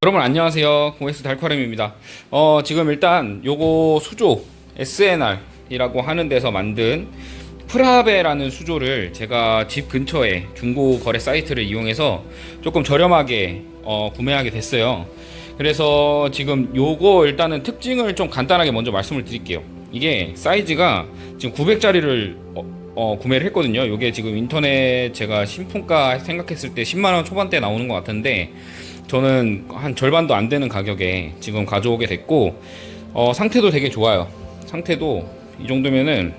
여러분 안녕하세요. 고엑스 달커렘입니다. 지금 일단 요거 수조 SNR이라고 하는 데서 만든 프라베라는 수조를 제가 집 근처에 중고 거래 사이트를 이용해서 조금 저렴하게 구매하게 됐어요. 그래서 지금 요거 일단은 특징을 좀 간단하게 먼저 말씀을 드릴게요. 이게 사이즈가 지금 900짜리를 구매를 했거든요. 요게 지금 인터넷 제가 신품가 생각했을 때 10만원 초반대 나오는 것 같은데 저는 한 절반도 안 되는 가격에 지금 가져오게 됐고, 상태도 되게 좋아요. 상태도 이 정도면은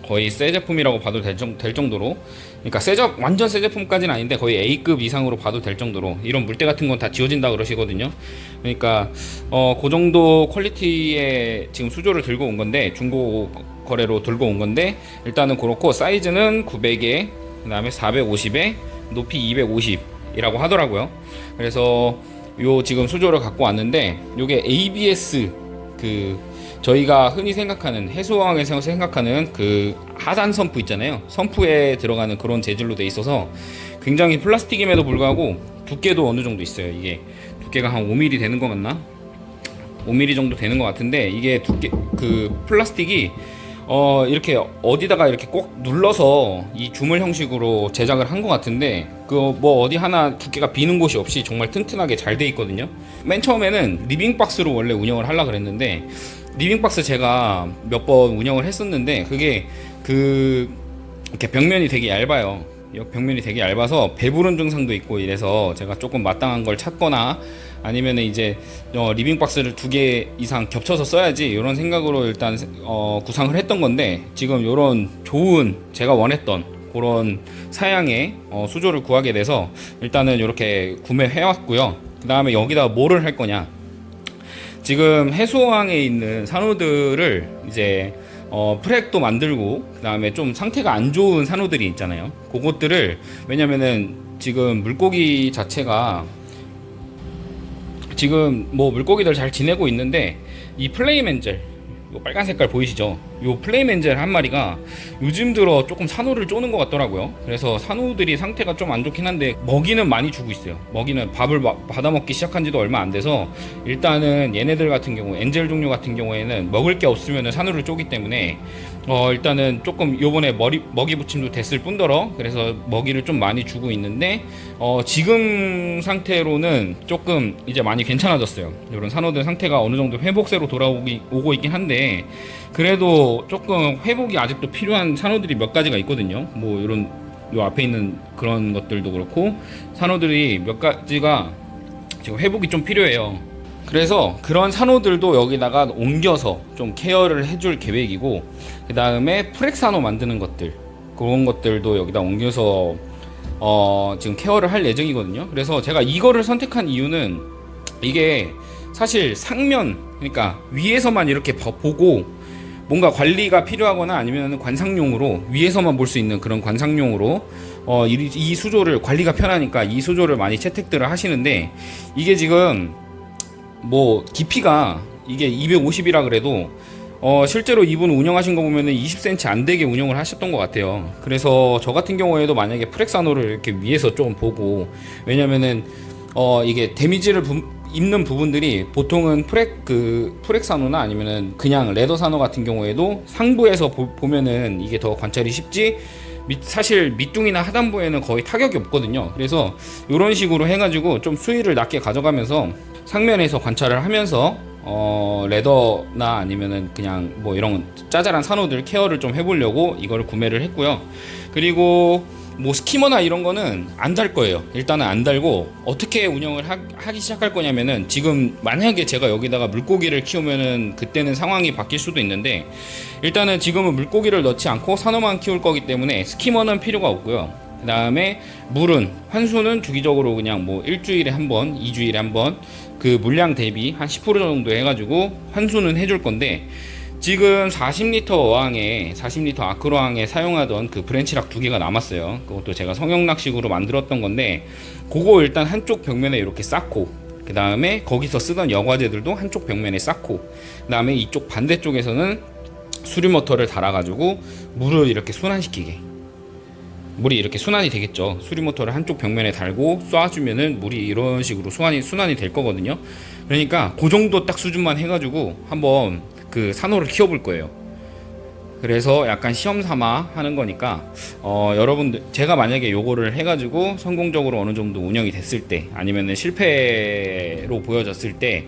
거의 새 제품이라고 봐도 될 정도로, 그러니까 완전 새 제품까지는 아닌데 거의 A급 이상으로 봐도 될 정도로, 이런 물때 같은 건 다 지워진다 그러시거든요. 그러니까 그 정도 퀄리티의 지금 수조를 들고 온 건데, 중고 거래로 들고 온 건데, 일단은 그렇고 사이즈는 900에 그다음에 450에 높이 250 이라고 하더라고요. 그래서 요 지금 수조를 갖고 왔는데, 요게 ABS, 저희가 흔히 생각하는 해수어항에서 생각하는 그 하단 선프 있잖아요. 선프에 들어가는 그런 재질로 돼 있어서 굉장히 플라스틱임에도 불구하고 두께도 어느 정도 있어요. 이게 두께가 한 5mm 되는 거 맞나? 5mm 정도 되는 것 같은데, 이게 플라스틱이 이렇게 어디다가 이렇게 꼭 눌러서 이 주물 형식으로 제작을 한 것 같은데, 뭐 어디 하나 두께가 비는 곳이 없이 정말 튼튼하게 잘 돼 있거든요. 맨 처음에는 리빙박스로 원래 운영을 하려고 그랬는데, 리빙박스 제가 몇 번 운영을 했었는데, 그게 이렇게 벽면이 되게 얇아요. 벽면이 되게 얇아서 배부른 증상도 있고 이래서 제가 조금 마땅한 걸 찾거나, 아니면은 이제 리빙박스를 2개 이상 겹쳐서 써야지 이런 생각으로 일단 구상을 했던 건데, 지금 이런 좋은 제가 원했던 그런 사양의 수조를 구하게 돼서 일단은 이렇게 구매해 왔고요. 그 다음에 여기다 뭐를 할 거냐, 지금 해수어항에 있는 산호들을 이제 프렉도 만들고, 그 다음에 좀 상태가 안 좋은 산호들이 있잖아요. 그것들을, 왜냐면은 지금 물고기 자체가 지금 뭐 물고기들 잘 지내고 있는데, 이 플레이맨젤, 요 빨간 색깔 보이시죠? 요 플레이맨젤 한 마리가 요즘 들어 조금 산호를 쪼는 것 같더라고요. 그래서 산호들이 상태가 좀 안 좋긴 한데, 먹이는 많이 주고 있어요. 먹이는 밥을 받아 먹기 시작한 지도 얼마 안 돼서, 일단은 얘네들 같은 경우, 엔젤 종류 같은 경우에는 먹을 게 없으면 산호를 쪼기 때문에 일단은 조금 요번에 먹이 부침도 됐을 뿐더러, 그래서 먹이를 좀 많이 주고 있는데, 지금 상태로는 조금 이제 많이 괜찮아졌어요. 이런 산호들 상태가 어느 정도 회복세로 오고 있긴 한데, 그래도 조금 회복이 아직도 필요한 산호들이 몇 가지가 있거든요. 뭐 이런 요 앞에 있는 그런 것들도 그렇고, 산호들이 몇 가지가 지금 회복이 좀 필요해요. 그래서 그런 산호들도 여기다가 옮겨서 좀 케어를 해줄 계획이고, 그 다음에 프렉산호 만드는 것들, 그런 것들도 여기다 옮겨서 지금 케어를 할 예정이거든요. 그래서 제가 이거를 선택한 이유는, 이게 사실 상면, 그러니까 위에서만 이렇게 보고 뭔가 관리가 필요하거나 아니면 관상용으로 위에서만 볼 수 있는 그런 관상용으로 이 수조를 관리가 편하니까 이 수조를 많이 채택들을 하시는데, 이게 지금 뭐 깊이가 이게 250이라 그래도 실제로 이분 운영하신 거 보면은 20cm 안 되게 운영을 하셨던 것 같아요. 그래서 저 같은 경우에도 만약에 프렉산호를 이렇게 위에서 좀 보고, 왜냐면은 이게 데미지를 입는 부분들이 보통은 프렉산호나 아니면은 그냥 레더산호 같은 경우에도 상부에서 보면은 이게 더 관찰이 쉽지, 사실 밑둥이나 하단부에는 거의 타격이 없거든요. 그래서 이런 식으로 해가지고 좀 수위를 낮게 가져가면서 상면에서 관찰을 하면서 레더나 아니면은 그냥 뭐 이런 짜잘한 산호들 케어를 좀 해보려고 이거를 구매를 했고요. 그리고 뭐 스키머나 이런 거는 안 달 거예요. 일단은 안 달고, 어떻게 운영을 하기 시작할 거냐면은, 지금 만약에 제가 여기다가 물고기를 키우면은 그때는 상황이 바뀔 수도 있는데, 일단은 지금은 물고기를 넣지 않고 산호만 키울 거기 때문에 스키머는 필요가 없고요. 그 다음에 환수는 주기적으로 그냥 뭐 일주일에 한 번, 2주일에 한 번, 그 물량 대비 한 10% 정도 해가지고 환수는 해줄 건데, 지금 40리터 아크로항에 사용하던 그 브랜치락 2개가 남았어요. 그것도 제가 성형락식으로 만들었던 건데, 그거 일단 한쪽 벽면에 이렇게 쌓고, 그 다음에 거기서 쓰던 여과제들도 한쪽 벽면에 쌓고, 그 다음에 이쪽 반대쪽에서는 수류모터를 달아가지고 물을 이렇게 순환시키게, 물이 이렇게 순환이 되겠죠. 수리 모터를 한쪽 벽면에 달고 쏴주면은 물이 이런 식으로 순환이 될 거거든요. 그러니까 그 정도 딱 수준만 해가지고 한번 그 산호를 키워볼 거예요. 그래서 약간 시험 삼아 하는 거니까 여러분들 제가 만약에 요거를 해가지고 성공적으로 어느 정도 운영이 됐을 때 아니면은 실패로 보여졌을 때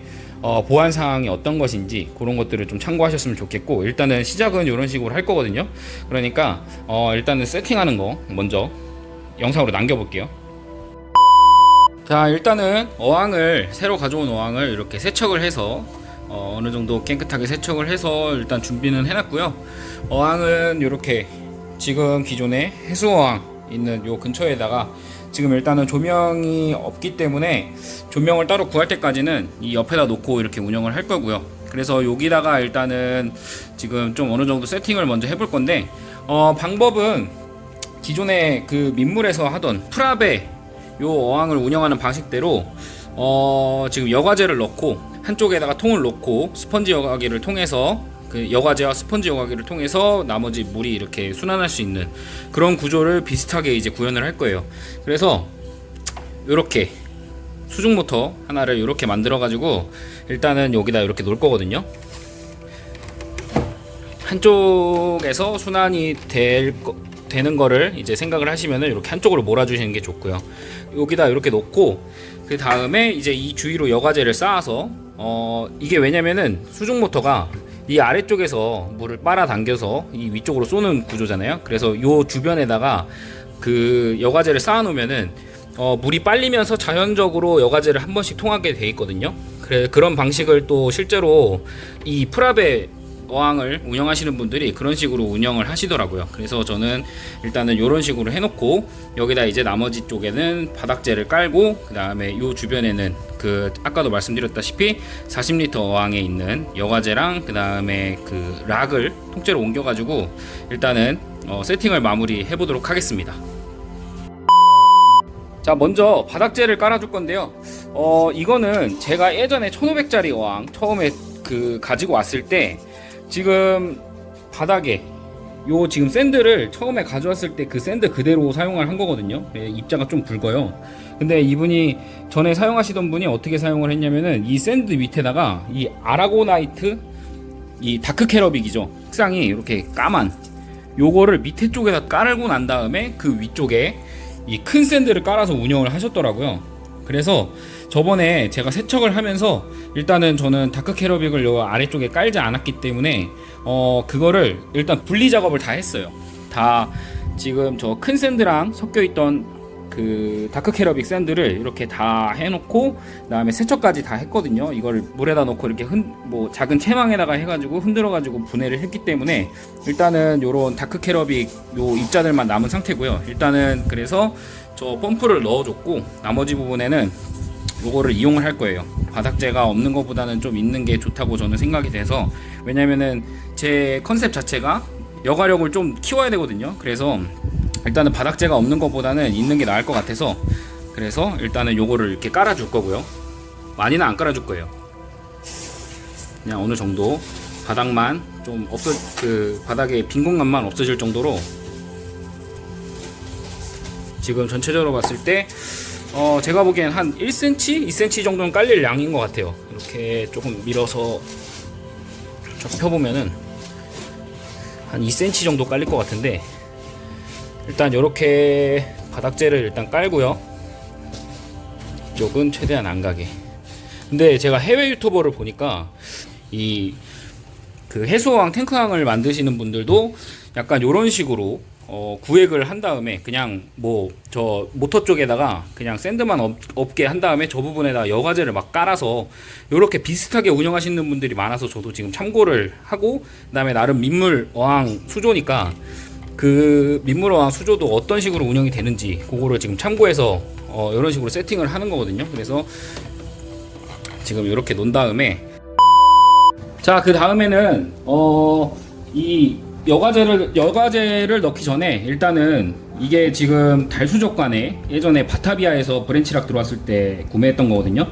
보안 사항이 어떤 것인지 그런 것들을 좀 참고하셨으면 좋겠고, 일단은 시작은 이런 식으로 할 거거든요. 그러니까 일단은 세팅하는 거 먼저 영상으로 남겨볼게요. 자, 일단은 어항을 새로 가져온 어항을 이렇게 세척을 해서 어느 정도 깨끗하게 세척을 해서 일단 준비는 해놨고요. 어항은 이렇게 지금 기존에 해수어항 있는 요 근처에다가 지금 일단은 조명이 없기 때문에 조명을 따로 구할 때까지는 이 옆에다 놓고 이렇게 운영을 할 거고요. 그래서 여기다가 일단은 지금 좀 어느 정도 세팅을 먼저 해볼 건데, 방법은 기존에 그 민물에서 하던 프라베 요 어항을 운영하는 방식대로 지금 여과제를 넣고 한쪽에다가 통을 놓고 스펀지 여과기를 통해서 그 여과제와 스펀지 여과기를 통해서 나머지 물이 이렇게 순환할 수 있는 그런 구조를 비슷하게 이제 구현을 할 거예요. 그래서 이렇게 수중 모터 하나를 이렇게 만들어 가지고 일단은 여기다 이렇게 놓을 거거든요. 한쪽에서 순환이 되는 거를 이제 생각을 하시면은 이렇게 한쪽으로 몰아주시는 게 좋고요. 여기다 이렇게 놓고 그 다음에 이제 이 주위로 여과제를 쌓아서 이게 왜냐면은 수중 모터가 이 아래쪽에서 물을 빨아당겨서 이 위쪽으로 쏘는 구조잖아요. 그래서 요 주변에다가 그 여과제를 쌓아 놓으면은 물이 빨리면서 자연적으로 여과제를 한 번씩 통하게 돼 있거든요. 그런 방식을 또 실제로 이 프라베 어항을 운영하시는 분들이 그런 식으로 운영을 하시더라고요. 그래서 저는 일단은 이런 식으로 해놓고 여기다 이제 나머지 쪽에는 바닥재를 깔고 그 다음에 요 주변에는 그 아까도 말씀드렸다시피 40리터 어항에 있는 여과제랑 그 다음에 그 락을 통째로 옮겨가지고 일단은 세팅을 마무리 해보도록 하겠습니다. 자, 먼저 바닥재를 깔아줄 건데요. 이거는 제가 예전에 1500짜리 어항 처음에 그 가지고 왔을 때 지금 바닥에 요 지금 샌드를 처음에 가져왔을 때 그 샌드 그대로 사용을 한 거거든요. 입자가 좀 굵어요. 근데 이분이 전에 사용하시던 분이 어떻게 사용을 했냐면은 이 샌드 밑에다가 이 아라고나이트 이 다크 캐러빅이죠. 색상이 이렇게 까만 요거를 밑에 쪽에다 깔고 난 다음에 그 위쪽에 이 큰 샌드를 깔아서 운영을 하셨더라고요. 그래서 저번에 제가 세척을 하면서 일단은 저는 다크 캐러빅을 요 아래쪽에 깔지 않았기 때문에 그거를 일단 분리 작업을 다 했어요. 다 지금 저 큰 샌드랑 섞여 있던 그 다크 캐러빅 샌드를 이렇게 다 해놓고 그다음에 세척까지 다 했거든요. 이걸 물에다 넣고 이렇게 뭐 작은 채망에다가 해가지고 흔들어가지고 분해를 했기 때문에 일단은 요런 다크 캐러빅 요 입자들만 남은 상태고요. 일단은 그래서 저 펌프를 넣어줬고 나머지 부분에는 요거를 이용을 할 거예요. 바닥재가 없는 것보다는 좀 있는 게 좋다고 저는 생각이 돼서, 왜냐면은 제 컨셉 자체가 여가력을 좀 키워야 되거든요. 그래서 일단은 바닥재가 없는 것보다는 있는 게 나을 것 같아서 그래서 일단은 요거를 이렇게 깔아줄 거고요. 많이는 안 깔아줄 거예요. 그냥 어느 정도 바닥만 좀 그 바닥에 빈 공간만 없어질 정도로 지금 전체적으로 봤을 때 제가 보기엔 한 1cm, 2cm 정도는 깔릴 양인 것 같아요. 이렇게 조금 밀어서 펴보면은 한 2cm 정도 깔릴 것 같은데, 일단 이렇게 바닥재를 일단 깔고요. 이쪽은 최대한 안 가게. 근데 제가 해외 유튜버를 보니까 이 그 해수어항 탱크항을 만드시는 분들도 약간 이런 식으로 구획을 한 다음에 그냥 뭐 저 모터 쪽에다가 그냥 샌드만 없게 한 다음에 저 부분에다 여과제를 막 깔아서 이렇게 비슷하게 운영하시는 분들이 많아서 저도 지금 참고를 하고, 그 다음에 나름 민물 어항 수조니까 그 민물 어항 수조도 어떤 식으로 운영이 되는지 그거를 지금 참고해서 이런 식으로 세팅을 하는 거거든요. 그래서 지금 이렇게 놓은 다음에, 자, 그 다음에는 이 여과제를 넣기 전에 일단은 이게 지금 달수족관에 예전에 바타비아에서 브랜치락 들어왔을 때 구매했던 거거든요.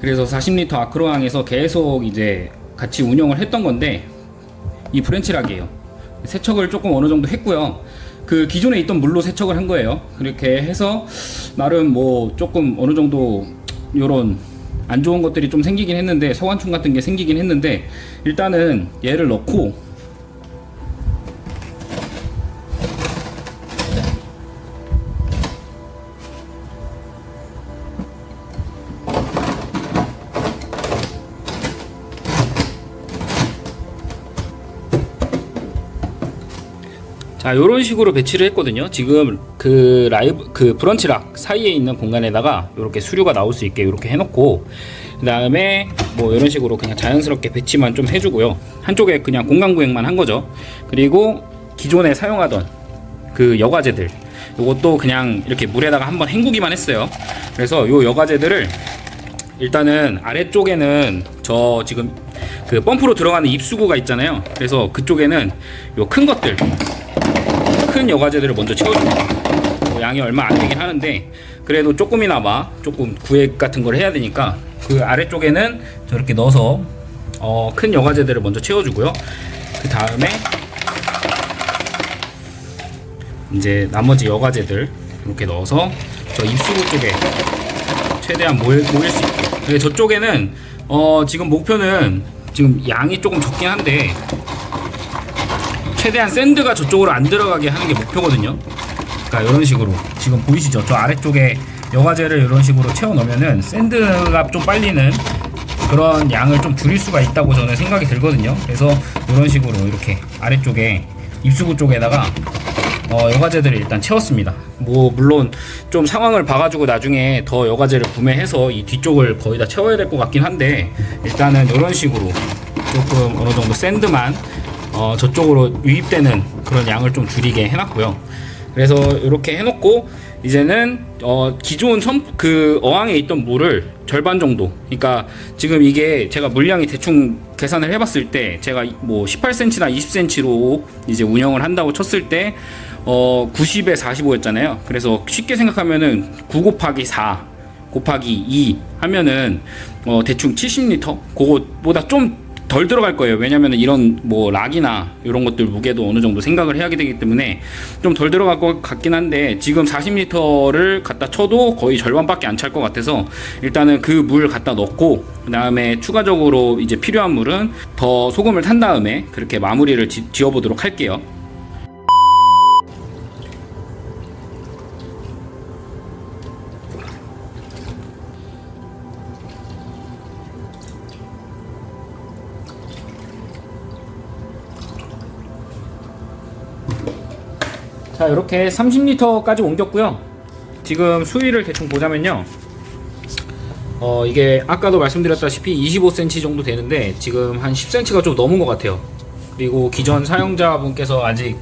그래서 40리터 아크로항에서 계속 이제 같이 운영을 했던 건데 이 브랜치락이에요. 세척을 조금 어느 정도 했고요. 그 기존에 있던 물로 세척을 한 거예요. 그렇게 해서 나름 뭐 조금 어느 정도 요런 안 좋은 것들이 좀 생기긴 했는데, 서관충 같은 게 생기긴 했는데, 일단은 얘를 넣고 자, 요런 식으로 배치를 했거든요. 지금 그 브런치락 사이에 있는 공간에다가 이렇게 수류가 나올 수 있게 이렇게 해놓고, 그 다음에 뭐 이런 식으로 그냥 자연스럽게 배치만 좀 해주고요. 한쪽에 그냥 공간 구획만 한 거죠. 그리고 기존에 사용하던 그 여과제들, 요것도 그냥 이렇게 물에다가 한번 헹구기만 했어요. 그래서 요 여과제들을 일단은 아래쪽에는 저 지금 그 펌프로 들어가는 입수구가 있잖아요. 그래서 그쪽에는 요 큰 것들, 큰 여과제들을 먼저 채워줍니다. 뭐 양이 얼마 안 되긴 하는데, 그래도 조금이나마 조금 구획 같은 걸 해야 되니까 그 아래쪽에는 저렇게 넣어서 큰 여과제들을 먼저 채워주고요. 그 다음에 이제 나머지 여과제들 이렇게 넣어서 저 입수구 쪽에 최대한 모일 수 있게. 저쪽에는 지금 목표는 지금 양이 조금 적긴 한데, 최대한 샌드가 저쪽으로 안 들어가게 하는 게 목표거든요. 그러니까 이런 식으로 지금 보이시죠? 저 아래쪽에 여과제를 이런 식으로 채워 넣으면은 샌드가 좀 빨리는 그런 양을 좀 줄일 수가 있다고 저는 생각이 들거든요. 그래서 이런 식으로 이렇게 아래쪽에 입수구 쪽에다가 여과제들을 일단 채웠습니다. 뭐 물론 좀 상황을 봐가지고 나중에 더 여과제를 구매해서 이 뒤쪽을 거의 다 채워야 될 것 같긴 한데, 일단은 이런 식으로 조금 어느 정도 샌드만 저쪽으로 유입되는 그런 양을 좀 줄이게 해놨고요. 그래서 이렇게 해놓고 이제는 기존 그 어항에 있던 물을 절반 정도, 그러니까 지금 이게 제가 물량이 대충 계산을 해봤을 때, 제가 뭐 18cm나 20cm로 이제 운영을 한다고 쳤을 때 90에 45였잖아요. 그래서 쉽게 생각하면은 9 곱하기 4 곱하기 2 하면은 대충 70리터, 그거보다 좀 덜 들어갈 거예요. 왜냐면은 이런 뭐 락이나 이런 것들 무게도 어느 정도 생각을 해야 되기 때문에 좀 덜 들어갈 것 같긴 한데, 지금 40리터를 갖다 쳐도 거의 절반밖에 안 찰 것 같아서 일단은 그 물 갖다 넣고, 그 다음에 추가적으로 이제 필요한 물은 더 소금을 탄 다음에 그렇게 마무리를 지어보도록 할게요. 자, 이렇게 30리터까지 옮겼고요. 지금 수위를 대충 보자면요, 이게 아까도 말씀드렸다시피 25cm 정도 되는데 지금 한 10cm가 좀 넘은 것 같아요. 그리고 기존 사용자분께서 아직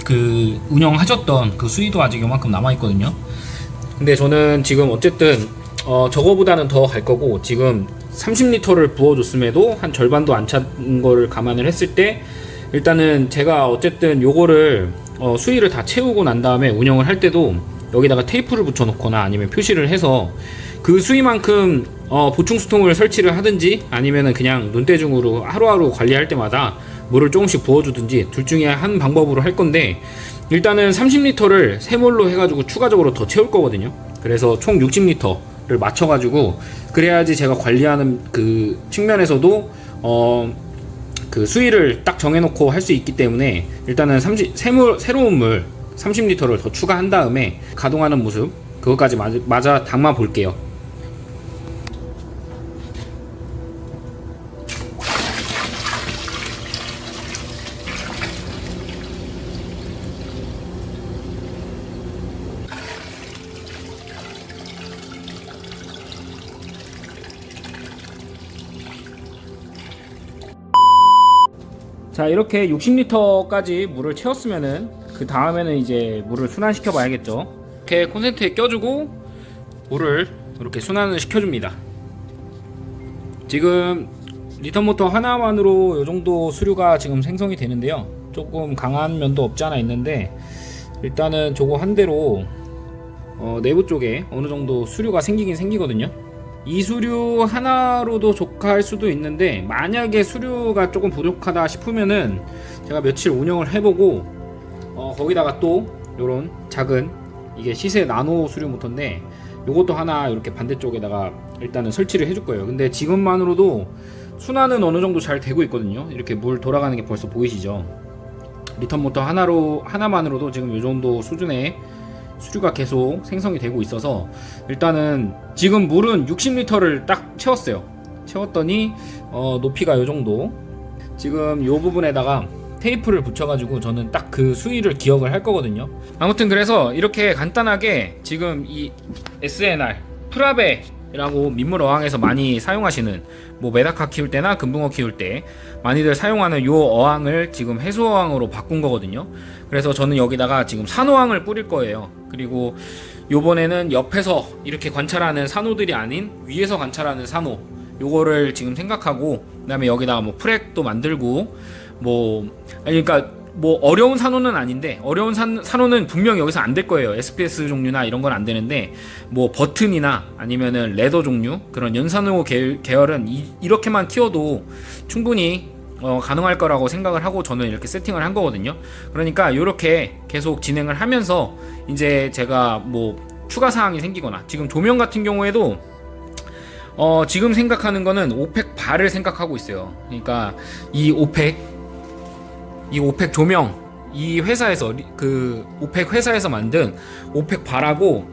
그 운영하셨던 그 수위도 아직 요만큼 남아있거든요. 근데 저는 지금 어쨌든 저거보다는 더 갈 거고, 지금 30리터를 부어줬음에도 한 절반도 안 찬 거를 감안을 했을 때, 일단은 제가 어쨌든 요거를 수위를 다 채우고 난 다음에 운영을 할 때도 여기다가 테이프를 붙여 놓거나 아니면 표시를 해서 그 수위만큼 보충 수통을 설치를 하든지, 아니면은 그냥 눈대중으로 하루하루 관리할 때마다 물을 조금씩 부어주든지 둘 중에 한 방법으로 할 건데, 일단은 30리터를 세몰로 해가지고 추가적으로 더 채울 거거든요. 그래서 총 60리터를 맞춰가지고, 그래야지 제가 관리하는 그 측면에서도 그 수위를 딱 정해놓고 할 수 있기 때문에, 일단은 새로운 물 30리터를 더 추가한 다음에 가동하는 모습, 그것까지 마저 담아 볼게요. 자, 이렇게 60리터까지 물을 채웠으면은 그 다음에는 이제 물을 순환시켜 봐야겠죠. 이렇게 콘센트에 껴주고 물을 이렇게 순환을 시켜줍니다. 지금 리턴 모터 하나만으로 이 정도 수류가 지금 생성이 되는데요, 조금 강한 면도 없지 않아 있는데, 일단은 저거 한 대로 내부 쪽에 어느 정도 수류가 생기긴 생기거든요. 이 수류 하나로도 족할 수도 있는데, 만약에 수류가 조금 부족하다 싶으면은 제가 며칠 운영을 해보고 거기다가 또 요런 작은 이게 시세 나노 수류 모터인데 요것도 하나 이렇게 반대쪽에다가 일단은 설치를 해줄 거예요. 근데 지금만으로도 순환은 어느 정도 잘 되고 있거든요. 이렇게 물 돌아가는 게 벌써 보이시죠? 리턴 모터 하나만으로도 지금 요 정도 수준의 수류가 계속 생성이 되고 있어서 일단은 지금 물은 60리터를 딱 채웠어요. 채웠더니 높이가 요 정도. 지금 요 부분에다가 테이프를 붙여가지고 저는 딱 그 수위를 기억을 할 거거든요. 아무튼 그래서 이렇게 간단하게 지금 이 SNR 프라베라고 민물 어항에서 많이 사용하시는 뭐 메다카 키울 때나 금붕어 키울 때 많이들 사용하는 요 어항을 지금 해수 어항으로 바꾼 거거든요. 그래서 저는 여기다가 지금 산호항을 뿌릴 거예요. 그리고 요번에는 옆에서 이렇게 관찰하는 산호들이 아닌 위에서 관찰하는 산호 요거를 지금 생각하고, 그 다음에 여기다가 뭐 프렉도 만들고 그러니까 뭐 어려운 산호는 아닌데, 어려운 산호는 분명 여기서 안 될 거예요. SPS 종류나 이런 건 안 되는데 뭐 버튼이나 아니면은 레더 종류 그런 연산호 계열은 이렇게만 키워도 충분히 가능할 거라고 생각을 하고 저는 이렇게 세팅을 한 거거든요. 그러니까 이렇게 계속 진행을 하면서 이제 제가 뭐 추가 사항이 생기거나, 지금 조명 같은 경우에도 지금 생각하는 거는 오펙 바를 생각하고 있어요. 그러니까 이 오펙 조명, 이 회사에서 그 오펙 회사에서 만든 오펙 바라고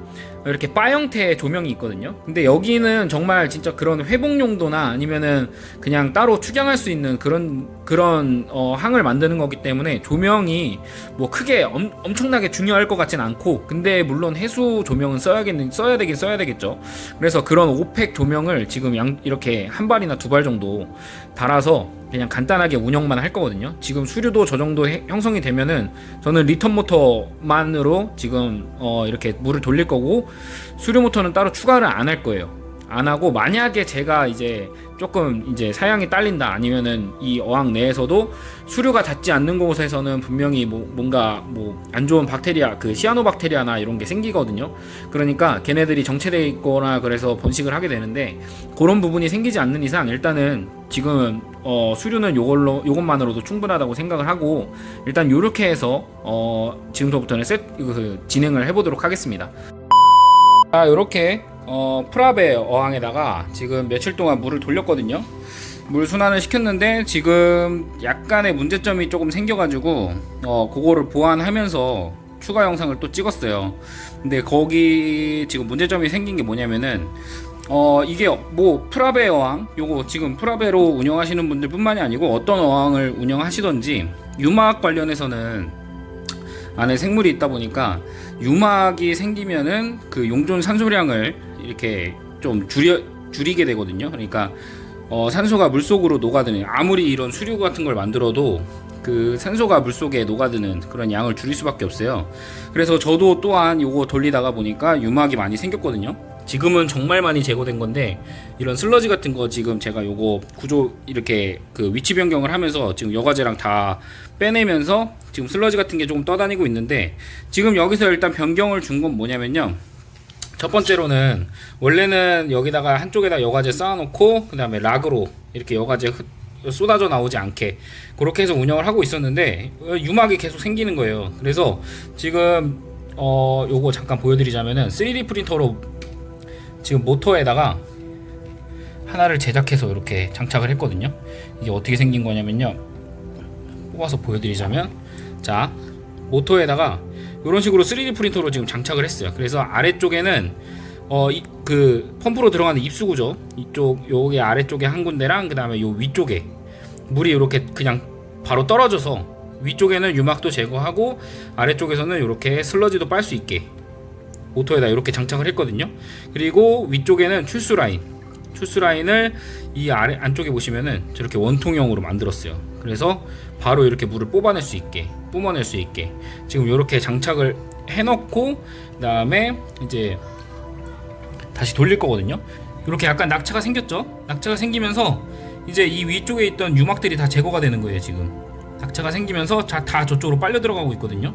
이렇게 바 형태의 조명이 있거든요. 근데 여기는 정말 진짜 그런 회복 용도나 아니면은 그냥 따로 축양할 수 있는 그런 항을 만드는 거기 때문에 조명이 뭐 크게 엄청나게 중요할 것 같진 않고, 근데 물론 해수 조명은 써야 되겠죠. 그래서 그런 오펙 조명을 지금 이렇게 한 발이나 두 발 정도 달아서 그냥 간단하게 운영만 할 거거든요. 지금 수류도 저 정도 형성이 되면은 저는 리턴 모터만으로 지금 이렇게 물을 돌릴 거고, 수류 모터는 따로 추가를 안 할 거예요. 안 하고, 만약에 제가 이제 조금 이제 사양이 딸린다, 아니면은 이 어항 내에서도 수류가 닿지 않는 곳에서는 분명히 뭔가 안 좋은 박테리아, 그 시아노박테리아나 이런 게 생기거든요. 그러니까 걔네들이 정체되어 있거나 그래서 번식을 하게 되는데, 그런 부분이 생기지 않는 이상 일단은 지금은 수류는 요것만으로도 충분하다고 생각을 하고, 일단 요렇게 해서 지금부터는 진행을 해보도록 하겠습니다. 자, 요렇게 프라베 어항에다가 지금 며칠 동안 물을 돌렸거든요. 물 순환을 시켰는데 지금 약간의 문제점이 조금 생겨가지고 그거를 보완하면서 추가 영상을 또 찍었어요. 근데 거기 지금 문제점이 생긴 게 뭐냐면은 이게 뭐 프라베 어항, 요거 지금 프라베로 운영하시는 분들 뿐만이 아니고 어떤 어항을 운영하시던지 유막 관련해서는 안에 생물이 있다 보니까 유막이 생기면은 그 용존 산소량을 이렇게 좀 줄이게 되거든요. 그러니까 산소가 물속으로 녹아드는, 아무리 이런 수류 같은 걸 만들어도 그 산소가 물속에 녹아드는 그런 양을 줄일 수밖에 없어요. 그래서 저도 또한 요거 돌리다가 보니까 유막이 많이 생겼거든요. 지금은 정말 많이 제거된 건데, 이런 슬러지 같은 거 지금 제가 요거 구조 이렇게 그 위치 변경을 하면서 지금 여과제랑 다 빼내면서 지금 슬러지 같은 게 조금 떠다니고 있는데, 지금 여기서 일단 변경을 준 건 뭐냐면요, 첫 번째로는 원래는 여기다가 한쪽에다 여과제 쌓아놓고 그 다음에 락으로 이렇게 여과제 쏟아져 나오지 않게 그렇게 해서 운영을 하고 있었는데 유막이 계속 생기는 거예요. 그래서 지금 요거 잠깐 보여드리자면은 3D 프린터로 지금 모터에다가 하나를 제작해서 이렇게 장착을 했거든요. 이게 어떻게 생긴 거냐면요, 뽑아서 보여드리자면, 자, 모터에다가 이런 식으로 3D 프린터로 지금 장착을 했어요. 그래서 아래쪽에는 그 펌프로 들어가는 입수구죠, 이쪽 요게 아래쪽에 한 군데랑 그 다음에 요 위쪽에 물이 이렇게 그냥 바로 떨어져서 위쪽에는 유막도 제거하고 아래쪽에서는 이렇게 슬러지도 빨 수 있게 모터에다 이렇게 장착을 했거든요. 그리고 위쪽에는 출수 라인을 이 아래 안쪽에 보시면은 저렇게 원통형으로 만들었어요. 그래서 바로 이렇게 물을 뿜어낼 수 있게 지금 이렇게 장착을 해놓고, 그 다음에 이제 다시 돌릴 거거든요. 이렇게 약간 낙차가 생겼죠. 낙차가 생기면서 이제 이 위쪽에 있던 유막들이 다 제거가 되는 거예요. 지금 낙차가 생기면서 다 저쪽으로 빨려 들어가고 있거든요.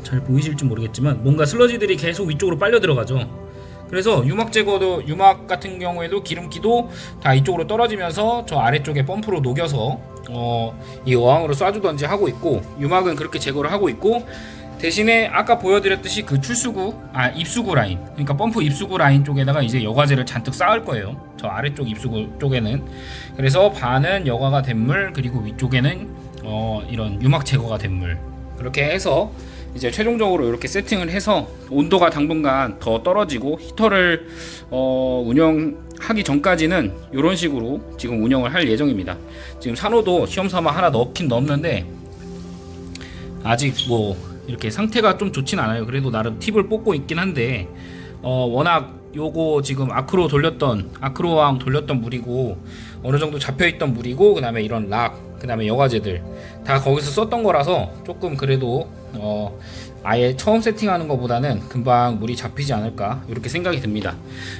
잘 보이실지 모르겠지만 뭔가 슬러지들이 계속 위쪽으로 빨려 들어가죠. 그래서 유막 제거도, 유막 같은 경우에도 기름기도 다 이쪽으로 떨어지면서 저 아래쪽에 펌프로 녹여서 이 어항으로 쏴주던지 하고 있고, 유막은 그렇게 제거를 하고 있고, 대신에 아까 보여드렸듯이 그 입수구 라인, 그러니까 펌프 입수구 라인 쪽에다가 이제 여과제를 잔뜩 쌓을 거예요. 저 아래쪽 입수구 쪽에는. 그래서 반은 여과가 된 물, 그리고 위쪽에는 이런 유막 제거가 된 물, 그렇게 해서 이제 최종적으로 이렇게 세팅을 해서 온도가 당분간 더 떨어지고 히터를 운영하기 전까지는 이런 식으로 지금 운영을 할 예정입니다. 지금 산호도 시험삼아 하나 넣긴 넣었는데 아직 뭐 이렇게 상태가 좀 좋진 않아요. 그래도 나름 팁을 뽑고 있긴 한데 워낙 요거 지금 아크로왕 돌렸던 물이고 어느 정도 잡혀있던 물이고, 그 다음에 이런 락, 그 다음에 여과제들 다 거기서 썼던 거라서 조금 그래도 아예 처음 세팅하는 것보다는 금방 물이 잡히지 않을까 이렇게 생각이 듭니다.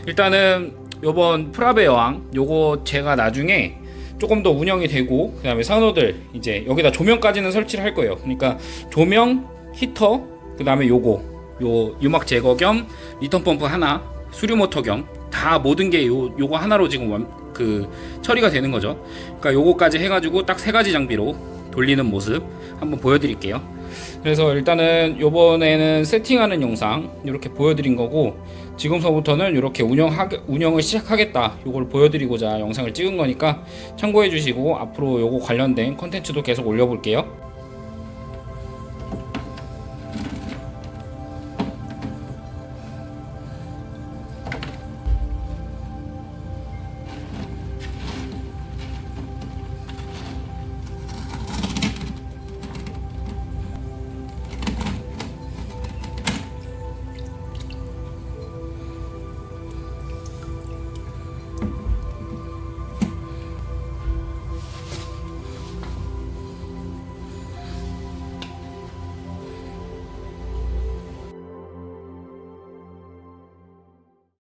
일단은 요번 프라베 여왕 요거 제가 나중에 조금 더 운영이 되고, 그 다음에 산호들 이제 여기다 조명까지는 설치를 할 거예요. 그러니까 조명, 히터, 그 다음에 요 유막 제거 겸 리턴 펌프 하나, 수류 모터 겸 다 모든 게 요거 하나로 지금 처리가 되는 거죠. 그러니까 요거까지 해가지고 딱 3가지 장비로 돌리는 모습 한번 보여드릴게요. 그래서 일단은 요번에는 세팅하는 영상 이렇게 보여드린 거고, 지금서부터는 이렇게 운영을 시작하겠다 요걸 보여드리고자 영상을 찍은 거니까 참고해 주시고, 앞으로 요거 관련된 컨텐츠도 계속 올려볼게요.